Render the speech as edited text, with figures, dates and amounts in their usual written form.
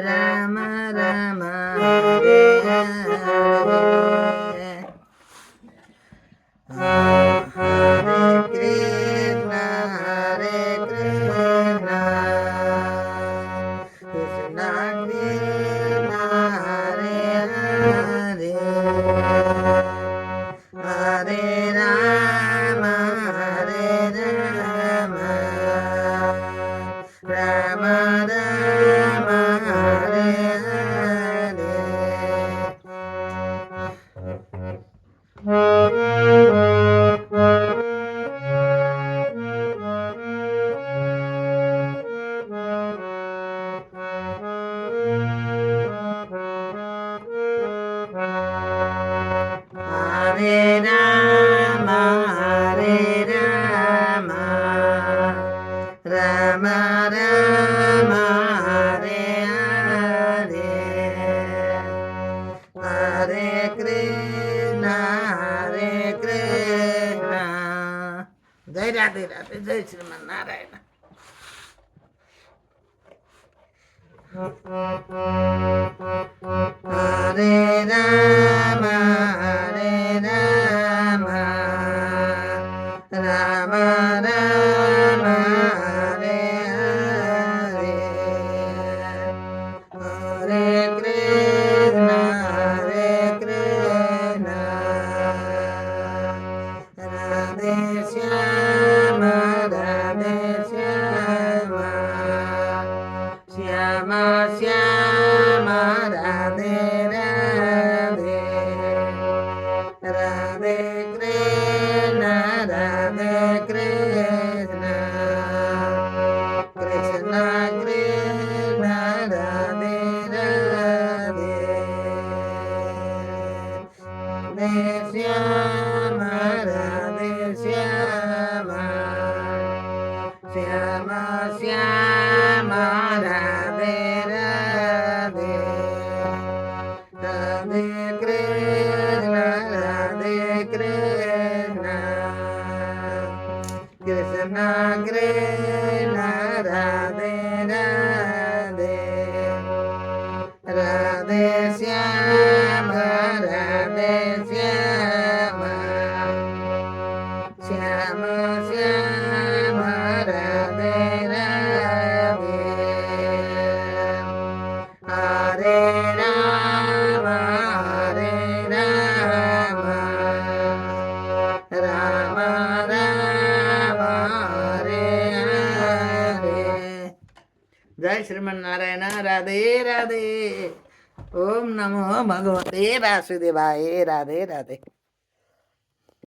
రామ రామ హరే హరే హరే కృష్ణ హరే కృష్ణ కృష్ణ కృష్ణ హరే హరే హరే రామ హరే రామ రామ రామ హరే హరే హరే రామ హరే రామ రామ రామ హరే హరే హరే కృష్ణ హరే కృష్ణ జై రాధే రాధే జై శ్రీమన్నారాయణ హరే రామ హరే రామ రామ రామ హరే హరే హరే కృష్ణ హరే కృష్ణ రాధే శ్యామ రాధే శ్యామ శ్యామ శ్యామ రాధే రాధే రాధే కృష్ణ రాధే కృష్ణ కృష్ణ కృష్ణ రాధే రాధే రాధే శ్యామ రాధే శ్యామ శ్యామ శ్యామ రాధే రాధే రాధే కృష్ణ రాధే కృష్ణ కృష్ణ కృష్ణ రాధే రాధే రాధే శ్యామ రాధే శ్యామ శ్యామ శ్యామ రాధే రాధే హరే రామ హరే రామ రామ రామ హరే హరే జై శ్రీమన్నారాయణ రాధే రాధే ఓం నమో భగవతే వాసుదేవాయ రాధే రాధే